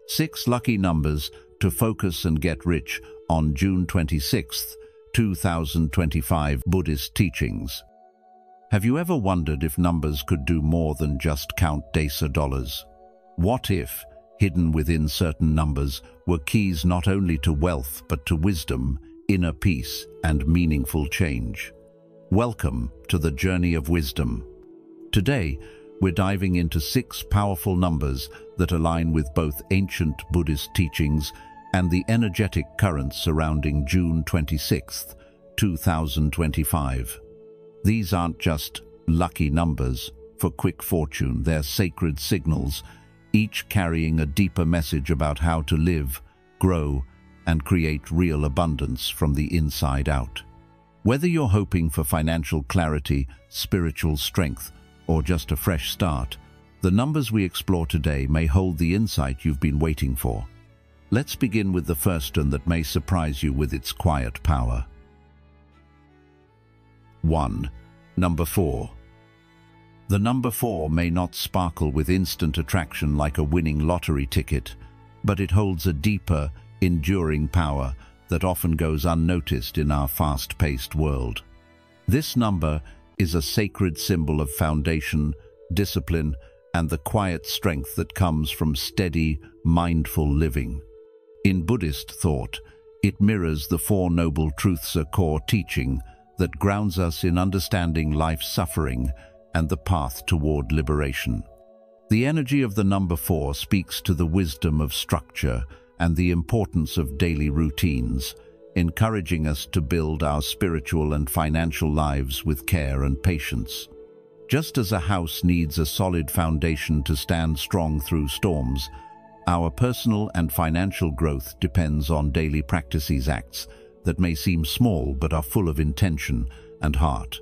6 lucky numbers to focus and get rich on June 26th, 2025 Buddhist teachings. Have you ever wondered if numbers could do more than just count days or dollars? What if, hidden within certain numbers, were keys not only to wealth but to wisdom, inner peace, and meaningful change? Welcome to the journey of wisdom. Today, we're diving into 6 powerful numbers that align with both ancient Buddhist teachings and the energetic currents surrounding June 26th, 2025. These aren't just lucky numbers for quick fortune, they're sacred signals, each carrying a deeper message about how to live, grow, and create real abundance from the inside out. Whether you're hoping for financial clarity, spiritual strength, or just a fresh start, the numbers we explore today may hold the insight you've been waiting for. Let's begin with the first one that may surprise you with its quiet power. 1. Number 4. The number 4 may not sparkle with instant attraction like a winning lottery ticket, but it holds a deeper, enduring power that often goes unnoticed in our fast-paced world. This number is a sacred symbol of foundation, discipline, and the quiet strength that comes from steady, mindful living. In Buddhist thought, it mirrors the 4 Noble Truths, a core teaching that grounds us in understanding life's suffering and the path toward liberation. The energy of the number 4 speaks to the wisdom of structure and the importance of daily routines, encouraging us to build our spiritual and financial lives with care and patience. Just as a house needs a solid foundation to stand strong through storms, our personal and financial growth depends on daily practices, acts that may seem small but are full of intention and heart.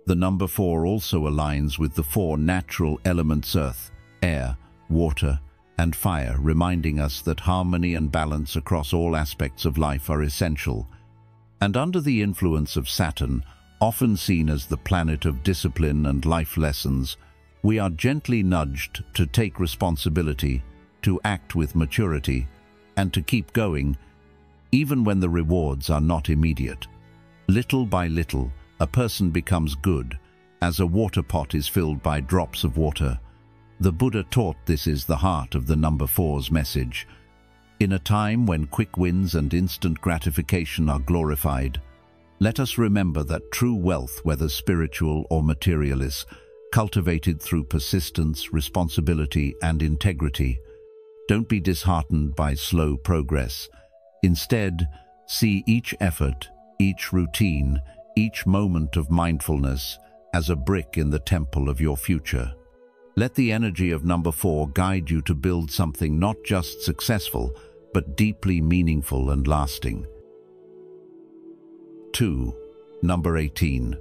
The number 4 also aligns with the 4 natural elements: earth, air, water, and fire, reminding us that harmony and balance across all aspects of life are essential. And under the influence of Saturn, often seen as the planet of discipline and life lessons, we are gently nudged to take responsibility, to act with maturity, and to keep going, even when the rewards are not immediate. Little by little, a person becomes good, as a water pot is filled by drops of water. The Buddha taught this is the heart of the number 4's message. In a time when quick wins and instant gratification are glorified, let us remember that true wealth, whether spiritual or material, is cultivated through persistence, responsibility, and integrity. Don't be disheartened by slow progress. Instead, see each effort, each routine, each moment of mindfulness as a brick in the temple of your future. Let the energy of number 4 guide you to build something not just successful, but deeply meaningful and lasting. 2. Number 18.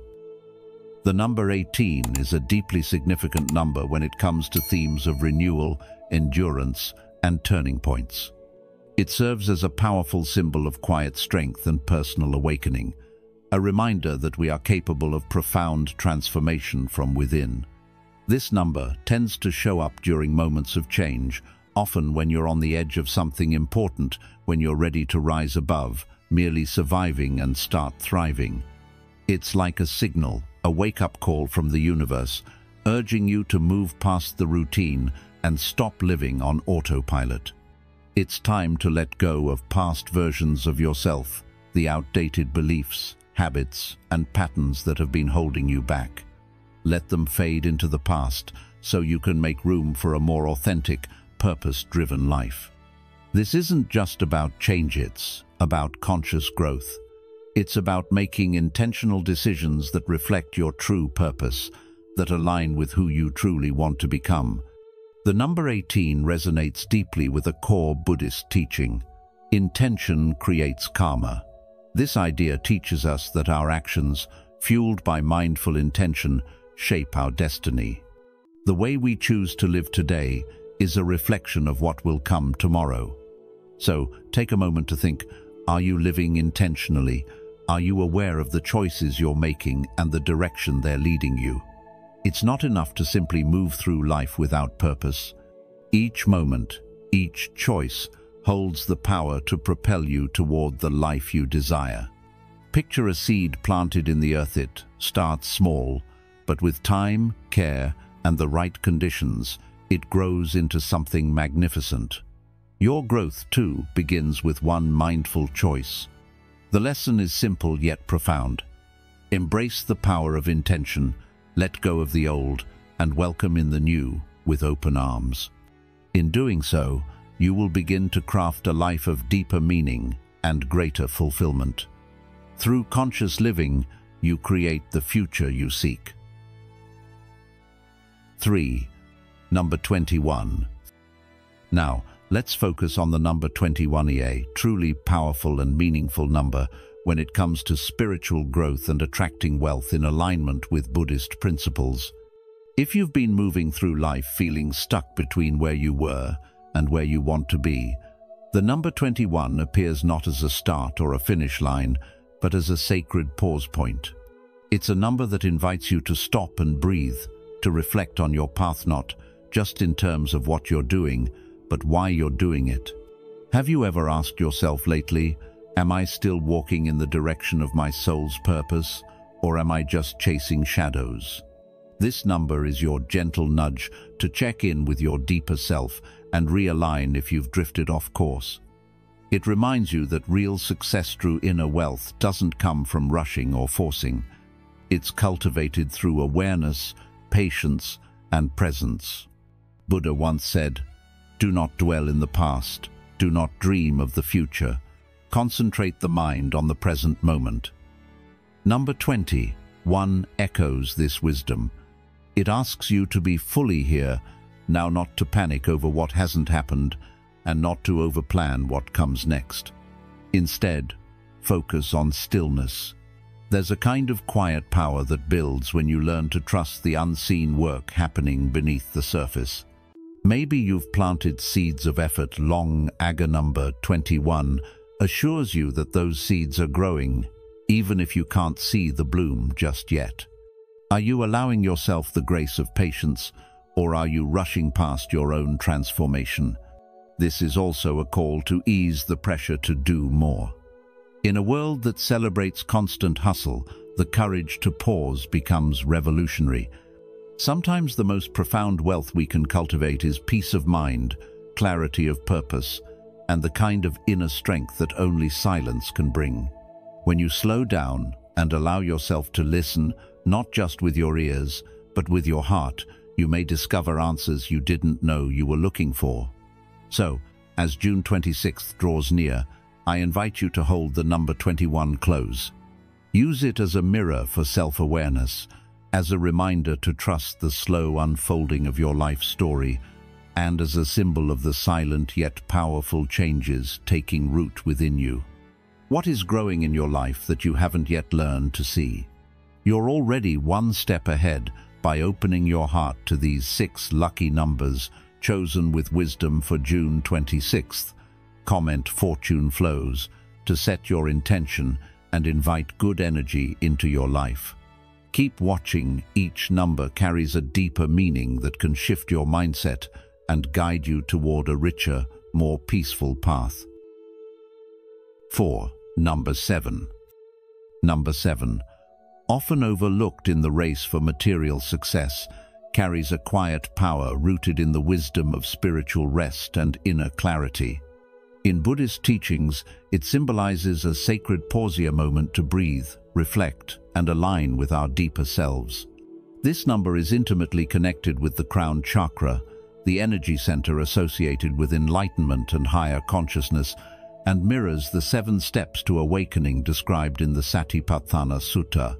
The number 18 is a deeply significant number when it comes to themes of renewal, endurance, and turning points. It serves as a powerful symbol of quiet strength and personal awakening, a reminder that we are capable of profound transformation from within. This number tends to show up during moments of change, often when you're on the edge of something important, when you're ready to rise above, merely surviving and start thriving. It's like a signal, a wake-up call from the universe, urging you to move past the routine and stop living on autopilot. It's time to let go of past versions of yourself, the outdated beliefs, habits, and patterns that have been holding you back. Let them fade into the past so you can make room for a more authentic, purpose-driven life. This isn't just about change, it's about conscious growth. It's about making intentional decisions that reflect your true purpose, that align with who you truly want to become. The number 18 resonates deeply with a core Buddhist teaching. Intention creates karma. This idea teaches us that our actions, fueled by mindful intention, shape our destiny. The way we choose to live today is a reflection of what will come tomorrow. So, take a moment to think, are you living intentionally? Are you aware of the choices you're making and the direction they're leading you? It's not enough to simply move through life without purpose. Each moment, Each choice holds the power to propel you toward the life you desire. Picture a seed planted in the earth. It starts small, but with time, care, and the right conditions, it grows into something magnificent. Your growth, too, begins with one mindful choice. The lesson is simple yet profound. Embrace the power of intention, let go of the old, and welcome in the new with open arms. In doing so, you will begin to craft a life of deeper meaning and greater fulfillment. Through conscious living, you create the future you seek. 3. Number 21. Now, let's focus on the number 21, a truly powerful and meaningful number when it comes to spiritual growth and attracting wealth in alignment with Buddhist principles. If you've been moving through life feeling stuck between where you were and where you want to be, the number 21 appears not as a start or a finish line, but as a sacred pause point. It's a number that invites you to stop and breathe, to reflect on your path, not just in terms of what you're doing, but why you're doing it. Have you ever asked yourself lately, am I still walking in the direction of my soul's purpose, or am I just chasing shadows? This number is your gentle nudge to check in with your deeper self and realign if you've drifted off course. It reminds you that real success through inner wealth doesn't come from rushing or forcing. It's cultivated through awareness, patience, and presence. Buddha once said, "Do not dwell in the past, do not dream of the future. Concentrate the mind on the present moment." Number 21 echoes this wisdom. It asks you to be fully here, now, not to panic over what hasn't happened, and not to overplan what comes next. Instead, focus on stillness. There's a kind of quiet power that builds when you learn to trust the unseen work happening beneath the surface. Maybe you've planted seeds of effort long. Number 21 assures you that those seeds are growing, even if you can't see the bloom just yet. Are you allowing yourself the grace of patience, or are you rushing past your own transformation? This is also a call to ease the pressure to do more. In a world that celebrates constant hustle, the courage to pause becomes revolutionary. Sometimes the most profound wealth we can cultivate is peace of mind, clarity of purpose, and the kind of inner strength that only silence can bring. When you slow down and allow yourself to listen, not just with your ears, but with your heart, you may discover answers you didn't know you were looking for. So, as June 26th draws near, I invite you to hold the number 21 close. Use it as a mirror for self-awareness, as a reminder to trust the slow unfolding of your life story, and as a symbol of the silent yet powerful changes taking root within you. What is growing in your life that you haven't yet learned to see? You're already one step ahead by opening your heart to these 6 lucky numbers chosen with wisdom for June 26th. Comment "Fortune flows" to set your intention and invite good energy into your life. Keep watching. Each number carries a deeper meaning that can shift your mindset and guide you toward a richer, more peaceful path. 4. Number 7. Number 7, often overlooked in the race for material success, carries a quiet power rooted in the wisdom of spiritual rest and inner clarity. In Buddhist teachings, it symbolizes a sacred pausia moment to breathe, reflect, and align with our deeper selves. This number is intimately connected with the crown chakra, the energy center associated with enlightenment and higher consciousness, and mirrors the 7 steps to awakening described in the Satipatthana Sutta: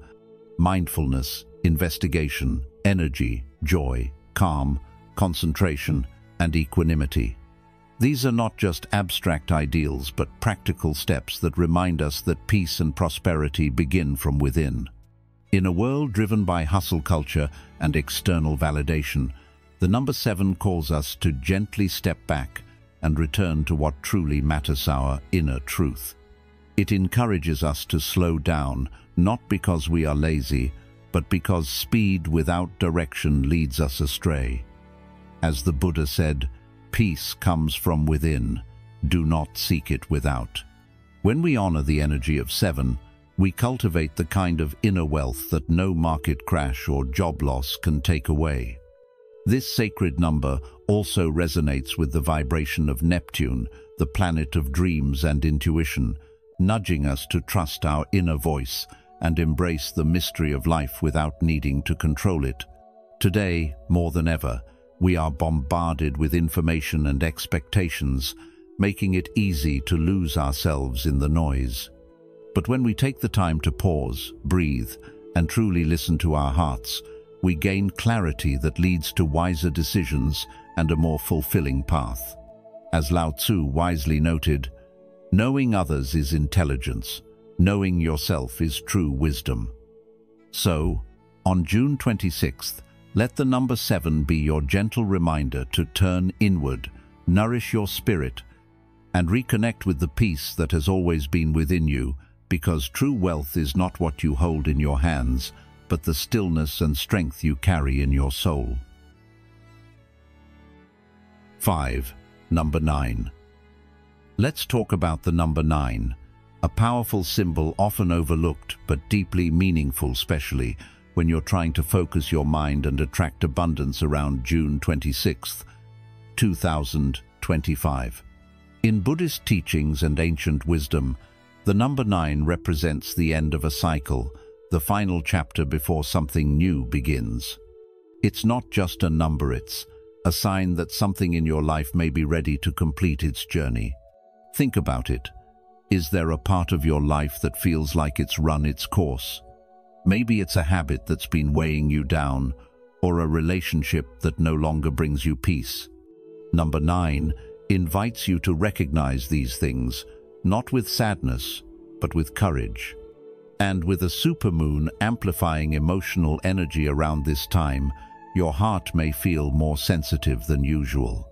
mindfulness, investigation, energy, joy, calm, concentration, and equanimity. These are not just abstract ideals, but practical steps that remind us that peace and prosperity begin from within. In a world driven by hustle culture and external validation, the number 7 calls us to gently step back and return to what truly matters: our inner truth. It encourages us to slow down, not because we are lazy, but because speed without direction leads us astray. As the Buddha said, peace comes from within. Do not seek it without. When we honor the energy of 7, we cultivate the kind of inner wealth that no market crash or job loss can take away. This sacred number also resonates with the vibration of Neptune, the planet of dreams and intuition, nudging us to trust our inner voice and embrace the mystery of life without needing to control it. Today, more than ever, we are bombarded with information and expectations, making it easy to lose ourselves in the noise. But when we take the time to pause, breathe, and truly listen to our hearts, we gain clarity that leads to wiser decisions and a more fulfilling path. As Lao Tzu wisely noted, knowing others is intelligence, knowing yourself is true wisdom. So, on June 26th, let the number 7 be your gentle reminder to turn inward, nourish your spirit, and reconnect with the peace that has always been within you, because true wealth is not what you hold in your hands, but the stillness and strength you carry in your soul. 5. Number 9. Let's talk about the number 9, a powerful symbol often overlooked but deeply meaningful, especially when you're trying to focus your mind and attract abundance around June 26th, 2025. In Buddhist teachings and ancient wisdom, the number 9 represents the end of a cycle, the final chapter before something new begins. It's not just a number, it's a sign that something in your life may be ready to complete its journey. Think about it. Is there a part of your life that feels like it's run its course? Maybe it's a habit that's been weighing you down, or a relationship that no longer brings you peace. Number 9 invites you to recognize these things, not with sadness, but with courage. And with a supermoon amplifying emotional energy around this time, your heart may feel more sensitive than usual.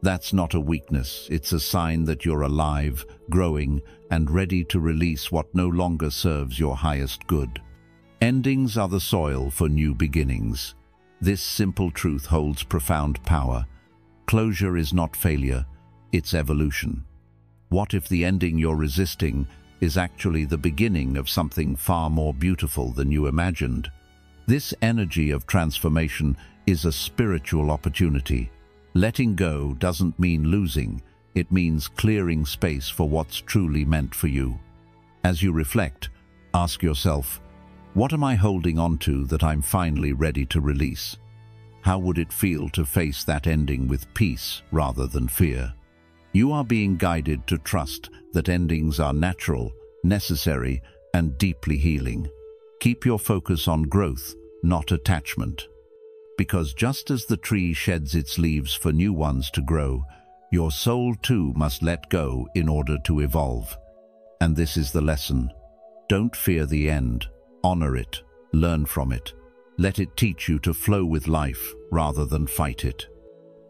That's not a weakness, it's a sign that you're alive, growing, and ready to release what no longer serves your highest good. Endings are the soil for new beginnings. This simple truth holds profound power. Closure is not failure, it's evolution. What if the ending you're resisting is actually the beginning of something far more beautiful than you imagined? This energy of transformation is a spiritual opportunity. Letting go doesn't mean losing, it means clearing space for what's truly meant for you. As you reflect, ask yourself, what am I holding on to that I'm finally ready to release? How would it feel to face that ending with peace rather than fear? You are being guided to trust that endings are natural, necessary, and deeply healing. Keep your focus on growth, not attachment. Because just as the tree sheds its leaves for new ones to grow, your soul too must let go in order to evolve. And this is the lesson. Don't fear the end. Honor it. Learn from it. Let it teach you to flow with life rather than fight it.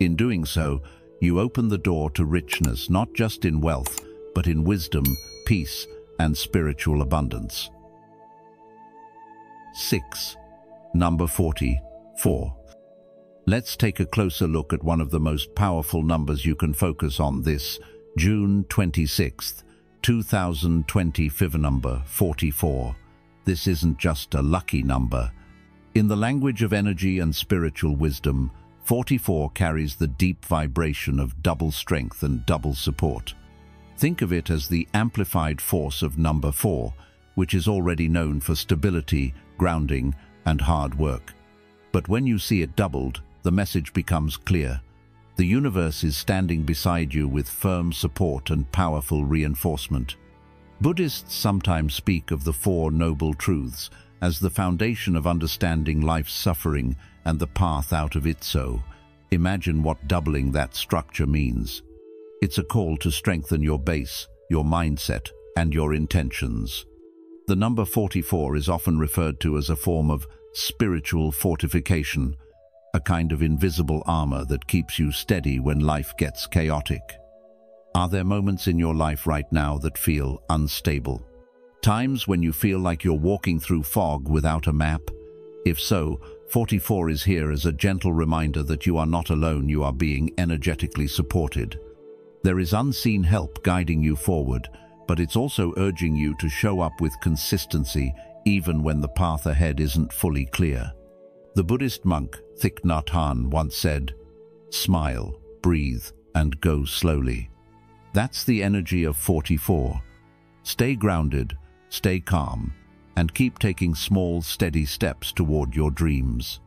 In doing so, you open the door to richness, not just in wealth, but in wisdom, peace, and spiritual abundance. 6. Number 44. Let's take a closer look at one of the most powerful numbers you can focus on this June 26th, 2025 number 44. This isn't just a lucky number. In the language of energy and spiritual wisdom, 44 carries the deep vibration of double strength and double support. Think of it as the amplified force of number 4, which is already known for stability, grounding, and hard work. But when you see it doubled, the message becomes clear. The universe is standing beside you with firm support and powerful reinforcement. Buddhists sometimes speak of the Four Noble Truths as the foundation of understanding life's suffering and the path out of it. So, imagine what doubling that structure means. It's a call to strengthen your base, your mindset, and your intentions. The number 44 is often referred to as a form of spiritual fortification, a kind of invisible armor that keeps you steady when life gets chaotic. Are there moments in your life right now that feel unstable? Times when you feel like you're walking through fog without a map? If so, 44 is here as a gentle reminder that you are not alone, you are being energetically supported. There is unseen help guiding you forward, but it's also urging you to show up with consistency even when the path ahead isn't fully clear. The Buddhist monk Thich Nhat Hanh once said, "Smile, breathe, and go slowly." That's the energy of 44. Stay grounded, stay calm, and keep taking small, steady steps toward your dreams.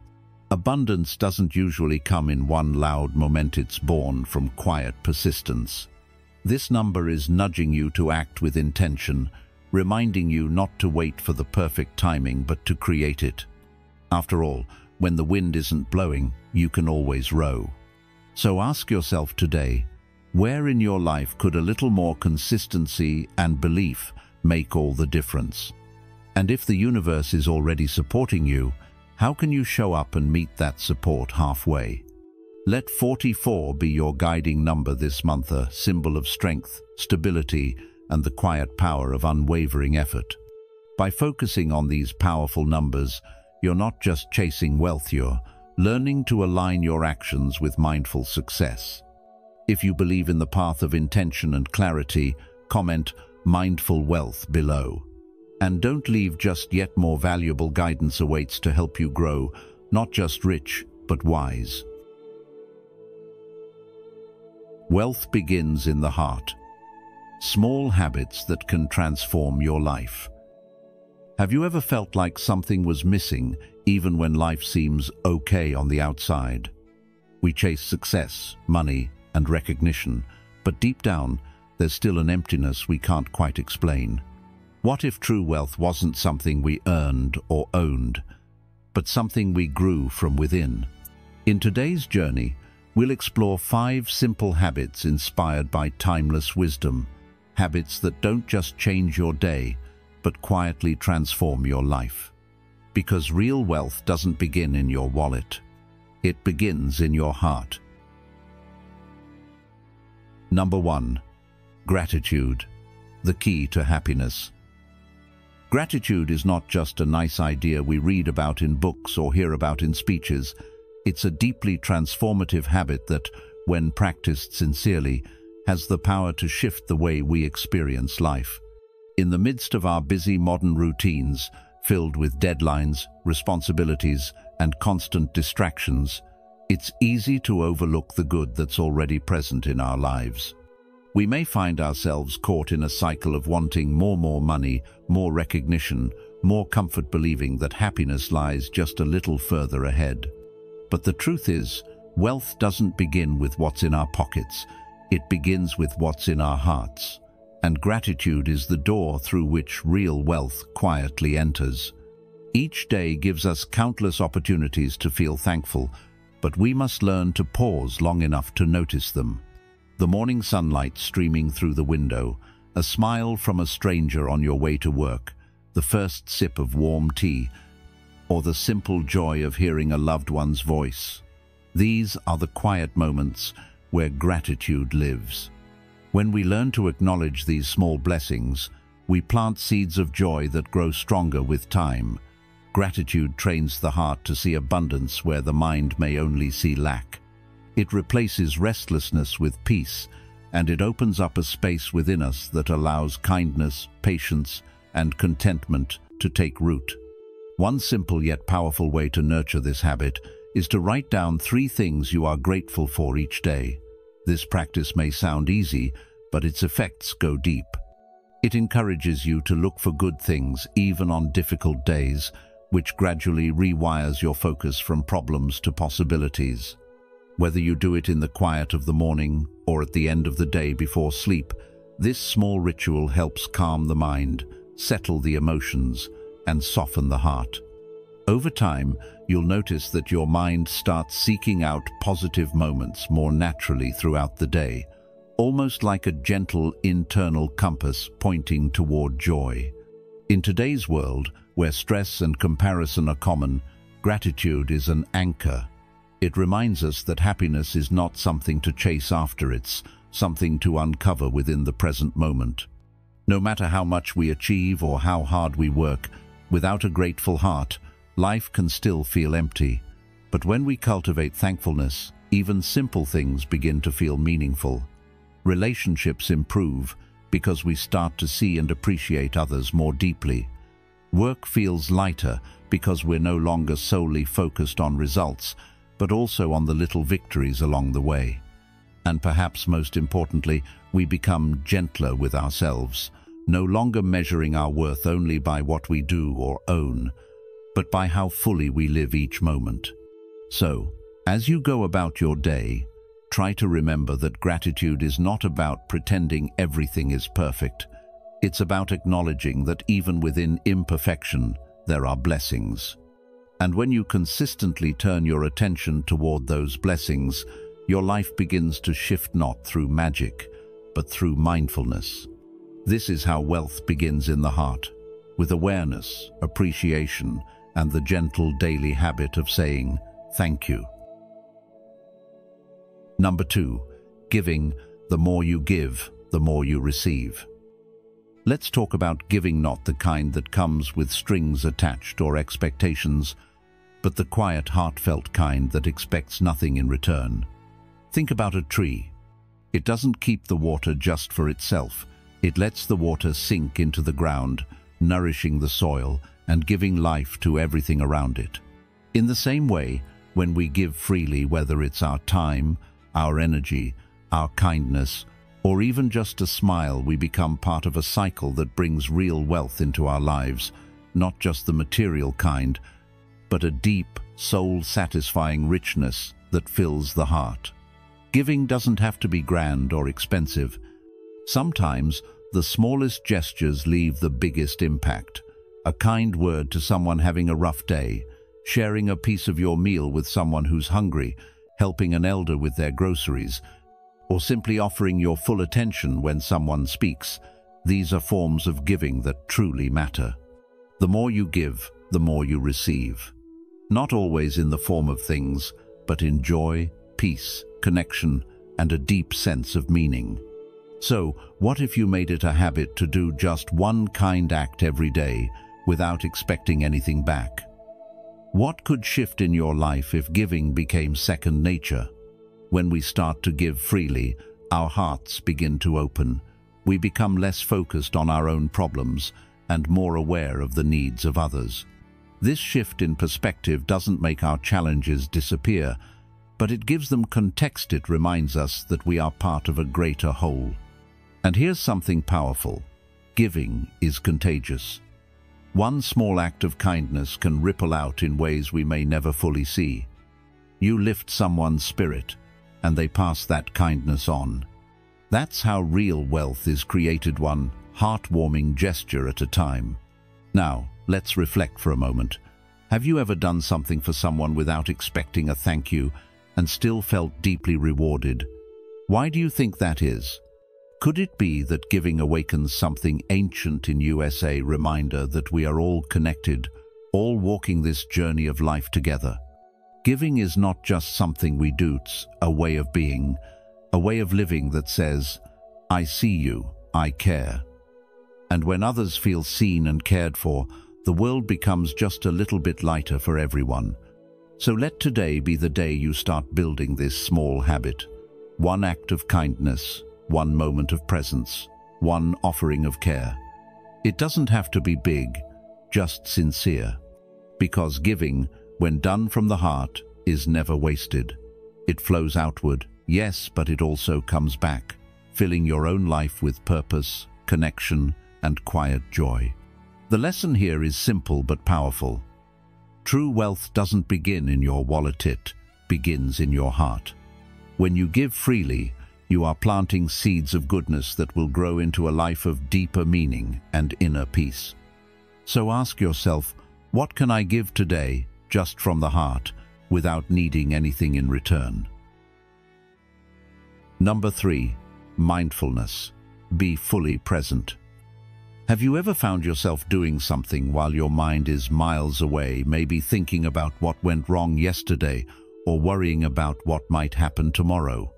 Abundance doesn't usually come in one loud moment, it's born from quiet persistence. This number is nudging you to act with intention, reminding you not to wait for the perfect timing but to create it. After all, when the wind isn't blowing, you can always row. So ask yourself today, where in your life could a little more consistency and belief make all the difference? And if the universe is already supporting you, how can you show up and meet that support halfway? Let 44 be your guiding number this month, a symbol of strength, stability, and the quiet power of unwavering effort. By focusing on these powerful numbers, you're not just chasing wealth, you're learning to align your actions with mindful success. If you believe in the path of intention and clarity, comment "mindful wealth" below. And don't leave just yet more valuable guidance awaits to help you grow, not just rich, but wise. Wealth begins in the heart. Small habits that can transform your life. Have you ever felt like something was missing, even when life seems okay on the outside? We chase success, money, and recognition, but deep down, there's still an emptiness we can't quite explain. What if true wealth wasn't something we earned or owned, but something we grew from within? In today's journey, we'll explore 5 simple habits inspired by timeless wisdom, habits that don't just change your day, but quietly transform your life. Because real wealth doesn't begin in your wallet. It begins in your heart. Number 1. Gratitude, the key to happiness. Gratitude is not just a nice idea we read about in books or hear about in speeches. It's a deeply transformative habit that, when practiced sincerely, has the power to shift the way we experience life. In the midst of our busy modern routines, filled with deadlines, responsibilities, and constant distractions, it's easy to overlook the good that's already present in our lives. We may find ourselves caught in a cycle of wanting more money, more recognition, more comfort, believing that happiness lies just a little further ahead. But the truth is, wealth doesn't begin with what's in our pockets. It begins with what's in our hearts. And gratitude is the door through which real wealth quietly enters. Each day gives us countless opportunities to feel thankful, but we must learn to pause long enough to notice them. The morning sunlight streaming through the window, a smile from a stranger on your way to work, the first sip of warm tea, or the simple joy of hearing a loved one's voice. These are the quiet moments where gratitude lives. When we learn to acknowledge these small blessings, we plant seeds of joy that grow stronger with time. Gratitude trains the heart to see abundance where the mind may only see lack. It replaces restlessness with peace, and it opens up a space within us that allows kindness, patience, and contentment to take root. One simple yet powerful way to nurture this habit is to write down 3 things you are grateful for each day. This practice may sound easy, but its effects go deep. It encourages you to look for good things even on difficult days, which gradually rewires your focus from problems to possibilities. Whether you do it in the quiet of the morning or at the end of the day before sleep, this small ritual helps calm the mind, settle the emotions, and soften the heart. Over time, you'll notice that your mind starts seeking out positive moments more naturally throughout the day, almost like a gentle internal compass pointing toward joy. In today's world, where stress and comparison are common, gratitude is an anchor. It reminds us that happiness is not something to chase after, it's something to uncover within the present moment. No matter how much we achieve or how hard we work, without a grateful heart, life can still feel empty. But when we cultivate thankfulness, even simple things begin to feel meaningful. Relationships improve because we start to see and appreciate others more deeply. Work feels lighter because we're no longer solely focused on results, but also on the little victories along the way. And perhaps most importantly, we become gentler with ourselves, no longer measuring our worth only by what we do or own, but by how fully we live each moment. So, as you go about your day, try to remember that gratitude is not about pretending everything is perfect. It's about acknowledging that even within imperfection, there are blessings. And when you consistently turn your attention toward those blessings, your life begins to shift not through magic, but through mindfulness. This is how wealth begins in the heart, with awareness, appreciation, and the gentle daily habit of saying, thank you. Number 2, giving. The more you give, the more you receive. Let's talk about giving, not the kind that comes with strings attached or expectations, but the quiet, heartfelt kind that expects nothing in return. Think about a tree. It doesn't keep the water just for itself. It lets the water sink into the ground, nourishing the soil and giving life to everything around it. In the same way, when we give freely, whether it's our time, our energy, our kindness, or even just a smile, we become part of a cycle that brings real wealth into our lives, not just the material kind, but a deep, soul-satisfying richness that fills the heart. Giving doesn't have to be grand or expensive. Sometimes, the smallest gestures leave the biggest impact. A kind word to someone having a rough day, sharing a piece of your meal with someone who's hungry, helping an elder with their groceries, or simply offering your full attention when someone speaks. These are forms of giving that truly matter. The more you give, the more you receive. Not always in the form of things, but in joy, peace, connection, and a deep sense of meaning. So, what if you made it a habit to do just one kind act every day without expecting anything back? What could shift in your life if giving became second nature? When we start to give freely, our hearts begin to open. We become less focused on our own problems and more aware of the needs of others. This shift in perspective doesn't make our challenges disappear, but it gives them context. It reminds us that we are part of a greater whole. And here's something powerful. Giving is contagious. One small act of kindness can ripple out in ways we may never fully see. You lift someone's spirit, and they pass that kindness on. That's how real wealth is created, one heartwarming gesture at a time. Now, let's reflect for a moment. Have you ever done something for someone without expecting a thank you and still felt deeply rewarded? Why do you think that is? Could it be that giving awakens something ancient in USA, reminder that we are all connected, all walking this journey of life together? Giving is not just something we do, it's a way of being, a way of living that says, I see you, I care. And when others feel seen and cared for, the world becomes just a little bit lighter for everyone. So let today be the day you start building this small habit. One act of kindness, one moment of presence, one offering of care. It doesn't have to be big, just sincere. Because giving, when done from the heart, is never wasted. It flows outward, yes, but it also comes back, filling your own life with purpose, connection, and quiet joy. The lesson here is simple but powerful. True wealth doesn't begin in your wallet, it begins in your heart. When you give freely, you are planting seeds of goodness that will grow into a life of deeper meaning and inner peace. So ask yourself, what can I give today, just from the heart, without needing anything in return? Number 3, mindfulness. Be fully present. Have you ever found yourself doing something while your mind is miles away, maybe thinking about what went wrong yesterday or worrying about what might happen tomorrow?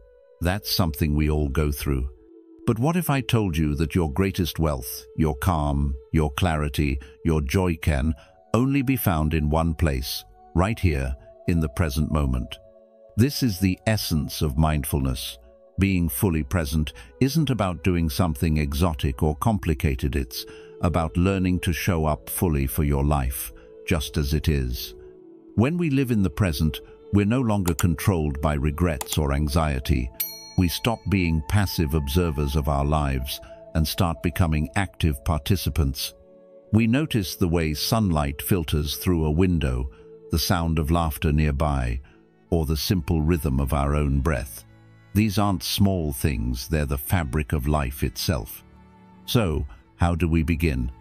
That's something we all go through. But what if I told you that your greatest wealth, your calm, your clarity, your joy can only be found in one place, right here, in the present moment. This is the essence of mindfulness. Being fully present isn't about doing something exotic or complicated. It's about learning to show up fully for your life, just as it is. When we live in the present, we're no longer controlled by regrets or anxiety. We stop being passive observers of our lives and start becoming active participants. We notice the way sunlight filters through a window, the sound of laughter nearby, or the simple rhythm of our own breath. These aren't small things, they're the fabric of life itself. So, how do we begin?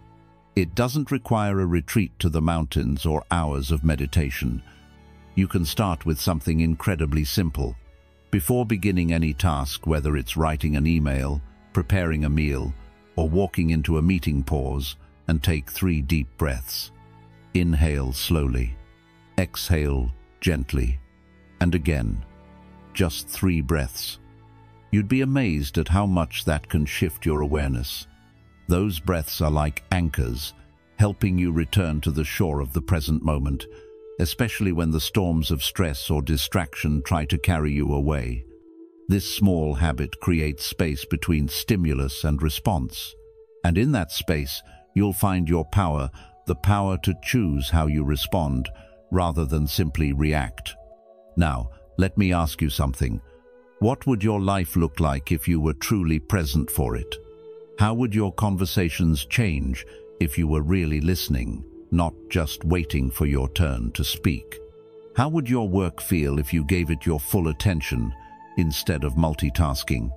It doesn't require a retreat to the mountains or hours of meditation. You can start with something incredibly simple. Before beginning any task, whether it's writing an email, preparing a meal, or walking into a meeting, pause and take 3 deep breaths. Inhale slowly, exhale gently, and again. Just 3 breaths. You'd be amazed at how much that can shift your awareness. Those breaths are like anchors, helping you return to the shore of the present moment, especially when the storms of stress or distraction try to carry you away. This small habit creates space between stimulus and response. And in that space, you'll find your power, the power to choose how you respond, rather than simply react. Now, let me ask you something. What would your life look like if you were truly present for it? How would your conversations change if you were really listening, not just waiting for your turn to speak? How would your work feel if you gave it your full attention instead of multitasking?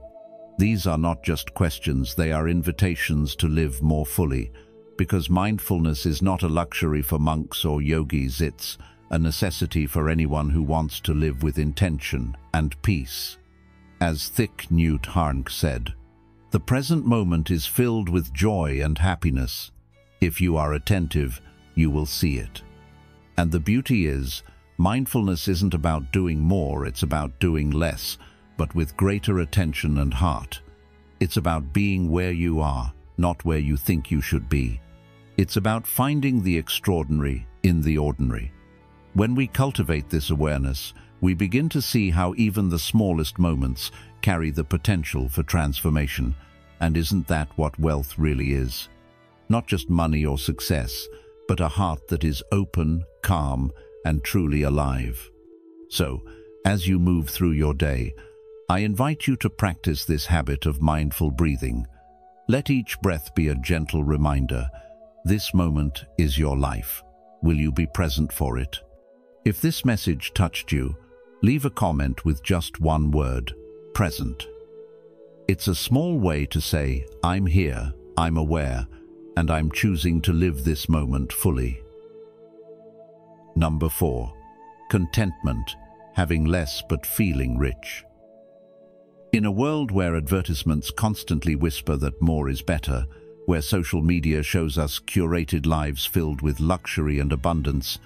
These are not just questions, they are invitations to live more fully, because mindfulness is not a luxury for monks or yogis, it's a necessity for anyone who wants to live with intention and peace. As Thich Nhat Hanh said, "The present moment is filled with joy and happiness. If you are attentive, you will see it." And the beauty is, mindfulness isn't about doing more, it's about doing less, but with greater attention and heart. It's about being where you are, not where you think you should be. It's about finding the extraordinary in the ordinary. When we cultivate this awareness, we begin to see how even the smallest moments carry the potential for transformation. And isn't that what wealth really is? Not just money or success, but a heart that is open, calm, and truly alive. So, as you move through your day, I invite you to practice this habit of mindful breathing. Let each breath be a gentle reminder. This moment is your life. Will you be present for it? If this message touched you, leave a comment with just one word: present. It's a small way to say, I'm here, I'm aware, and I'm choosing to live this moment fully. Number 4. Contentment, having less but feeling rich. In a world where advertisements constantly whisper that more is better, where social media shows us curated lives filled with luxury and abundance,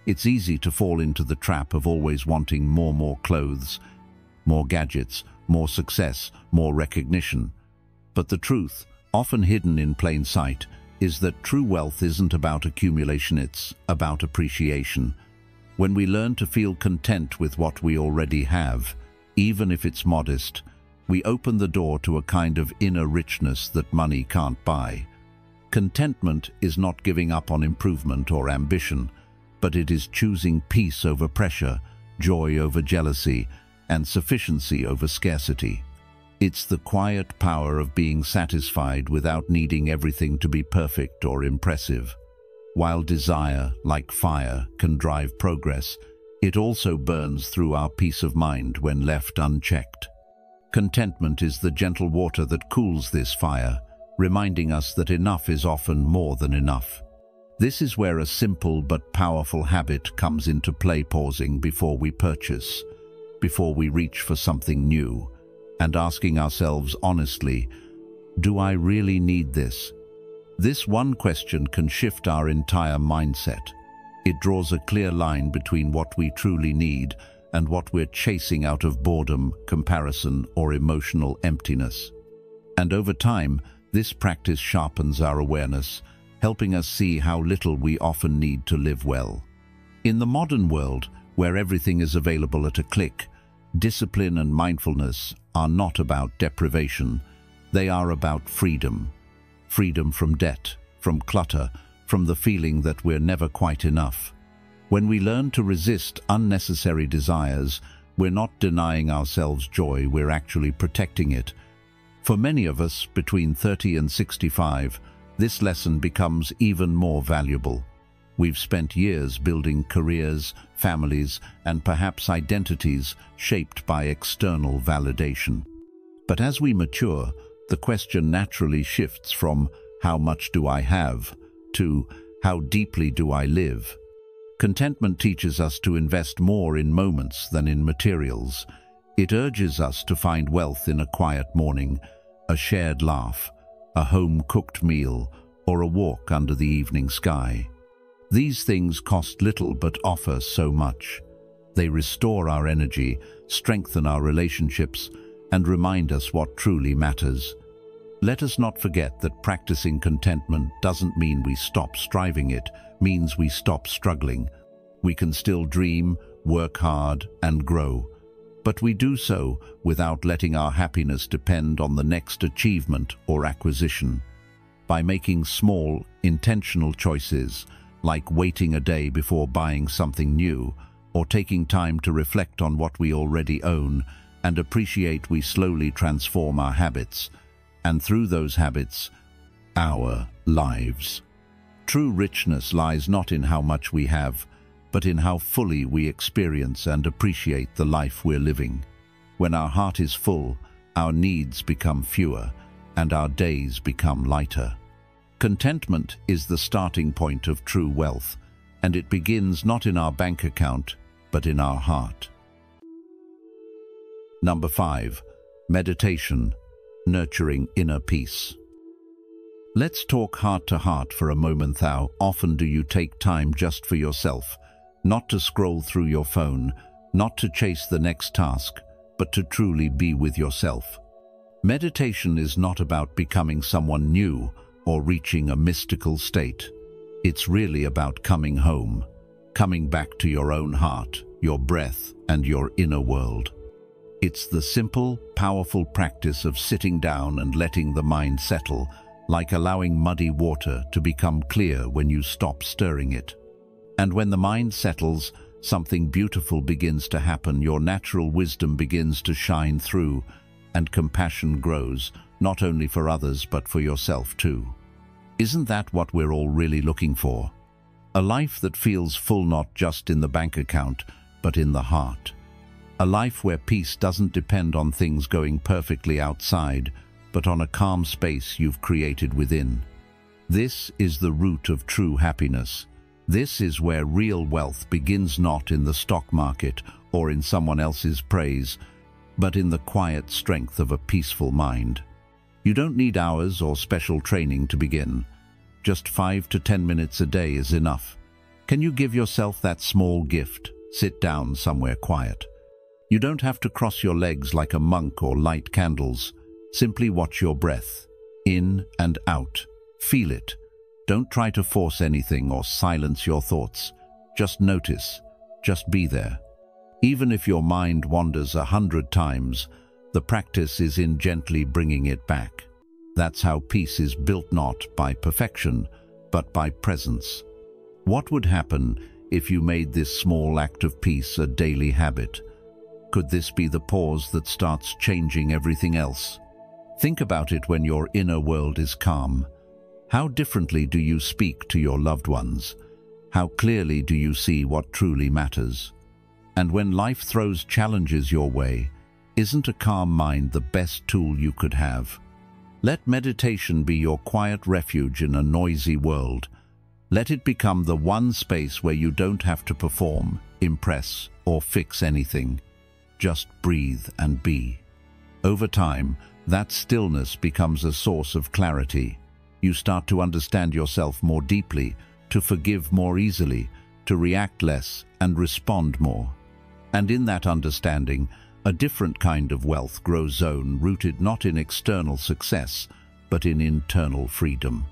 it's easy to fall into the trap of always wanting more clothes, more gadgets, more success, more recognition. But the truth, often hidden in plain sight, is that true wealth isn't about accumulation, it's about appreciation. When we learn to feel content with what we already have, even if it's modest, we open the door to a kind of inner richness that money can't buy. Contentment is not giving up on improvement or ambition, but it is choosing peace over pressure, joy over jealousy, and sufficiency over scarcity. It's the quiet power of being satisfied without needing everything to be perfect or impressive. While desire, like fire, can drive progress, it also burns through our peace of mind when left unchecked. Contentment is the gentle water that cools this fire, reminding us that enough is often more than enough. This is where a simple but powerful habit comes into play: pausing before we purchase, before we reach for something new, and asking ourselves honestly, do I really need this? This one question can shift our entire mindset. It draws a clear line between what we truly need and what we're chasing out of boredom, comparison, or emotional emptiness. And over time, this practice sharpens our awareness, helping us see how little we often need to live well. In the modern world, where everything is available at a click, discipline and mindfulness are not about deprivation. They are about freedom. Freedom from debt, from clutter, from the feeling that we're never quite enough. When we learn to resist unnecessary desires, we're not denying ourselves joy, we're actually protecting it. For many of us, between 30 and 65, this lesson becomes even more valuable. We've spent years building careers, families, and perhaps identities shaped by external validation. But as we mature, the question naturally shifts from "how much do I have?" to "how deeply do I live?" Contentment teaches us to invest more in moments than in materials. It urges us to find wealth in a quiet morning, a shared laugh, a home-cooked meal, or a walk under the evening sky. These things cost little but offer so much. They restore our energy, strengthen our relationships, and remind us what truly matters. Let us not forget that practicing contentment doesn't mean we stop striving, it means we stop struggling. We can still dream, work hard, and grow, but we do so without letting our happiness depend on the next achievement or acquisition. By making small, intentional choices, like waiting a day before buying something new, or taking time to reflect on what we already own and appreciate, we slowly transform our habits, and through those habits, our lives. True richness lies not in how much we have, but in how fully we experience and appreciate the life we're living. When our heart is full, our needs become fewer, and our days become lighter. Contentment is the starting point of true wealth, and it begins not in our bank account, but in our heart. Number 5. Meditation, nurturing inner peace. Let's talk heart to heart for a moment. How often do you take time just for yourself, not to scroll through your phone, not to chase the next task, but to truly be with yourself? Meditation is not about becoming someone new or reaching a mystical state. It's really about coming home, coming back to your own heart, your breath, and your inner world. It's the simple, powerful practice of sitting down and letting the mind settle, like allowing muddy water to become clear when you stop stirring it. And when the mind settles, something beautiful begins to happen. Your natural wisdom begins to shine through, and compassion grows, not only for others but for yourself too. Isn't that what we're all really looking for? A life that feels full, not just in the bank account, but in the heart. A life where peace doesn't depend on things going perfectly outside, but on a calm space you've created within. This is the root of true happiness. This is where real wealth begins, not in the stock market or in someone else's praise, but in the quiet strength of a peaceful mind. You don't need hours or special training to begin. Just 5 to 10 minutes a day is enough. Can you give yourself that small gift? Sit down somewhere quiet. You don't have to cross your legs like a monk or light candles. Simply watch your breath, in and out. Feel it. Don't try to force anything or silence your thoughts. Just notice. Just be there. Even if your mind wanders 100 times, the practice is in gently bringing it back. That's how peace is built, not by perfection, but by presence. What would happen if you made this small act of peace a daily habit? Could this be the pause that starts changing everything else? Think about it. When your inner world is calm, how differently do you speak to your loved ones? How clearly do you see what truly matters? And when life throws challenges your way, isn't a calm mind the best tool you could have? Let meditation be your quiet refuge in a noisy world. Let it become the one space where you don't have to perform, impress, or fix anything. Just breathe and be. Over time, that stillness becomes a source of clarity. You start to understand yourself more deeply, to forgive more easily, to react less and respond more. And in that understanding, a different kind of wealth grows, rooted not in external success, but in internal freedom.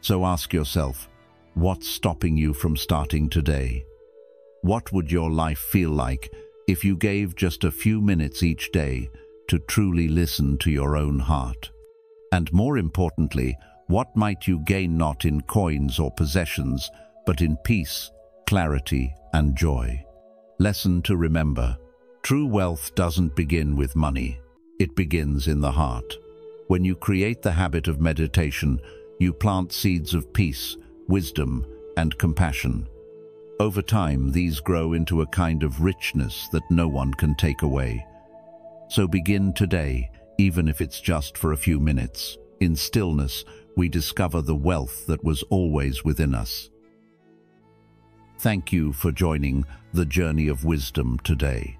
So ask yourself, what's stopping you from starting today? What would your life feel like if you gave just a few minutes each day to truly listen to your own heart? And more importantly, what might you gain not in coins or possessions, but in peace, clarity, and joy? Lesson to remember: true wealth doesn't begin with money. It begins in the heart. When you create the habit of meditation, you plant seeds of peace, wisdom, and compassion. Over time, these grow into a kind of richness that no one can take away. So begin today, even if it's just for a few minutes. In stillness, we discover the wealth that was always within us. Thank you for joining the journey of wisdom today.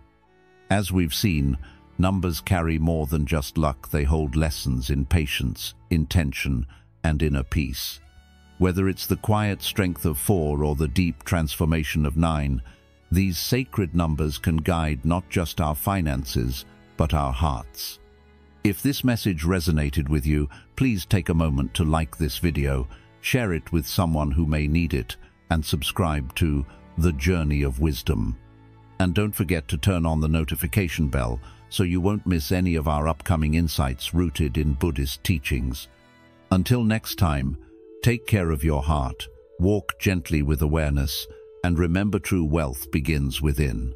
As we've seen, numbers carry more than just luck. They hold lessons in patience, intention, and inner peace. Whether it's the quiet strength of 4 or the deep transformation of 9, these sacred numbers can guide not just our finances, but our hearts. If this message resonated with you, please take a moment to like this video, share it with someone who may need it, and subscribe to The Journey of Wisdom. And don't forget to turn on the notification bell so you won't miss any of our upcoming insights rooted in Buddhist teachings. Until next time, take care of your heart, walk gently with awareness, and remember true wealth begins within.